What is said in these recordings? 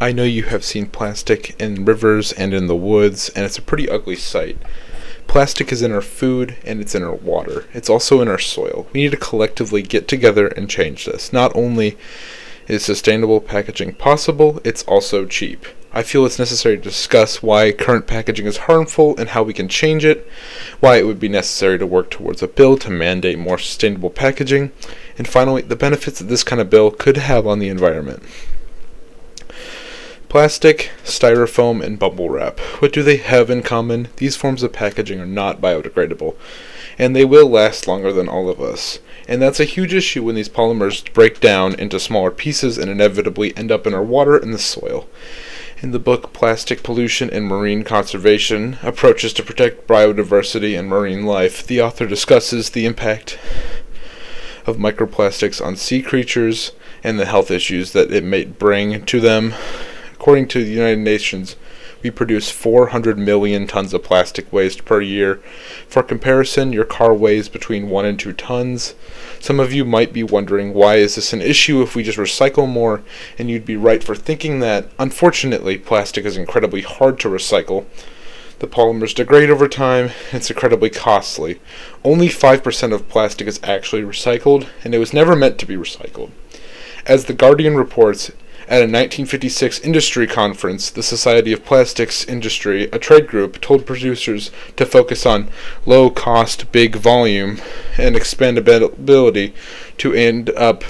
I know you have seen plastic in rivers and in the woods, and it's a pretty ugly sight. Plastic is in our food and it's in our water. It's also in our soil. We need to collectively get together and change this. Not only is sustainable packaging possible, it's also cheap. I feel it's necessary to discuss why current packaging is harmful and how we can change it, why it would be necessary to work towards a bill to mandate more sustainable packaging, and finally, the benefits that this kind of bill could have on the environment. Plastic, styrofoam, and bubble wrap. What do they have in common? These forms of packaging are not biodegradable, and they will last longer than all of us. And that's a huge issue when these polymers break down into smaller pieces and inevitably end up in our water and the soil. In the book Plastic Pollution and Marine Conservation, Approaches to Protect Biodiversity and Marine Life, the author discusses the impact of microplastics on sea creatures and the health issues that it may bring to them. According to the United Nations, we produce 400 million tons of plastic waste per year. For comparison, your car weighs between 1 and 2 tons. Some of you might be wondering, why is this an issue if we just recycle more? And you'd be right for thinking that. Unfortunately, plastic is incredibly hard to recycle. The polymers degrade over time, and it's incredibly costly. Only 5% of plastic is actually recycled, and it was never meant to be recycled. As The Guardian reports, at a 1956 industry conference, the Society of Plastics Industry, a trade group, told producers to focus on low cost, big volume, and expandability to end up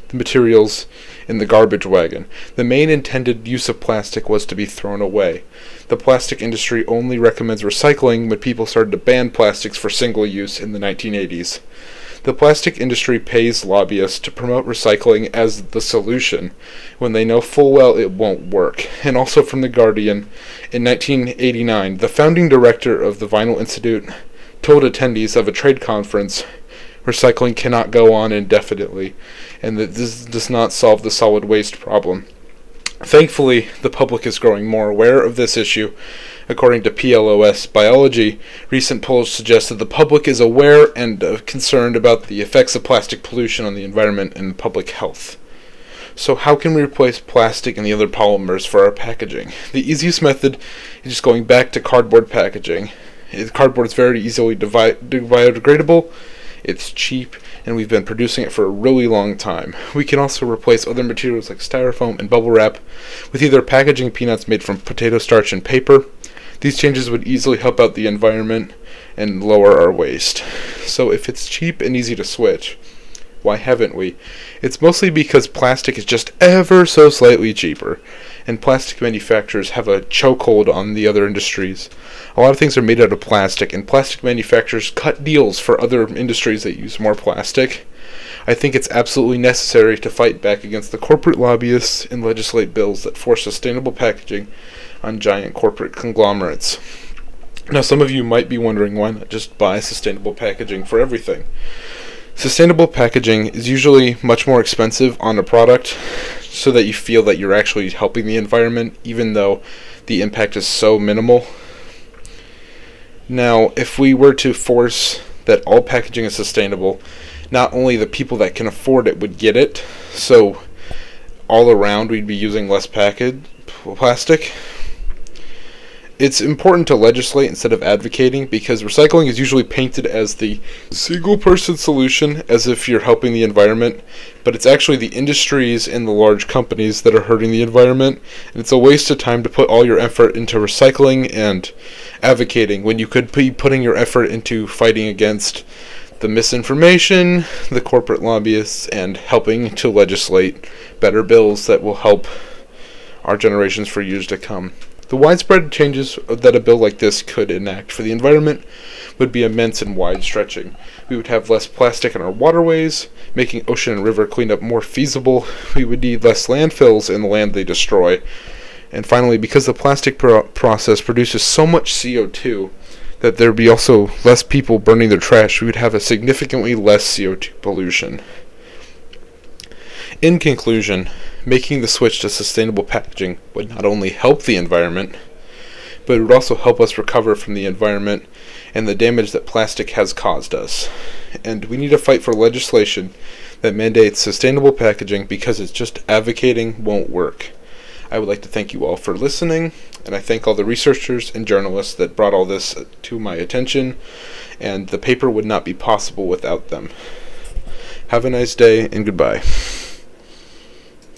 the materials in the garbage wagon. The main intended use of plastic was to be thrown away. The plastic industry only recommends recycling when people started to ban plastics for single use in the 1980s. The plastic industry pays lobbyists to promote recycling as the solution when they know full well it won't work. And also from The Guardian, in 1989, the founding director of the Vinyl Institute told attendees of a trade conference, recycling cannot go on indefinitely, and that this does not solve the solid waste problem. Thankfully, the public is growing more aware of this issue. According to PLOS Biology, recent polls suggest that the public is aware and concerned about the effects of plastic pollution on the environment and public health. So how can we replace plastic and the other polymers for our packaging? The easiest method is just going back to cardboard packaging. Cardboard is very easily biodegradable, it's cheap, and we've been producing it for a really long time. We can also replace other materials like styrofoam and bubble wrap with either packaging peanuts made from potato starch and paper. These changes would easily help out the environment and lower our waste. So if it's cheap and easy to switch, why haven't we? It's mostly because plastic is just ever so slightly cheaper, and plastic manufacturers have a chokehold on the other industries. A lot of things are made out of plastic, and plastic manufacturers cut deals for other industries that use more plastic. I think it's absolutely necessary to fight back against the corporate lobbyists and legislate bills that force sustainable packaging on giant corporate conglomerates. Now, some of you might be wondering, why not just buy sustainable packaging for everything? Sustainable packaging is usually much more expensive on a product, so that you feel that you're actually helping the environment, even though the impact is so minimal. Now, if we were to force that all packaging is sustainable, not only the people that can afford it would get it, so all around we'd be using less plastic. It's important to legislate instead of advocating, because recycling is usually painted as the single person solution, as if you're helping the environment, but it's actually the industries and the large companies that are hurting the environment, and it's a waste of time to put all your effort into recycling and advocating when you could be putting your effort into fighting against the misinformation, the corporate lobbyists, and helping to legislate better bills that will help our generations for years to come. The widespread changes that a bill like this could enact for the environment would be immense and wide-stretching. We would have less plastic in our waterways, making ocean and river cleanup more feasible. We would need less landfills in the land they destroy. And finally, because the plastic process produces so much CO2 that there would be also less people burning their trash, we would have a significantly less CO2 pollution. In conclusion, making the switch to sustainable packaging would not only help the environment, but it would also help us recover from the environment and the damage that plastic has caused us. And we need to fight for legislation that mandates sustainable packaging, because it's just advocating won't work. I would like to thank you all for listening, and I thank all the researchers and journalists that brought all this to my attention, and the paper would not be possible without them. Have a nice day, and goodbye.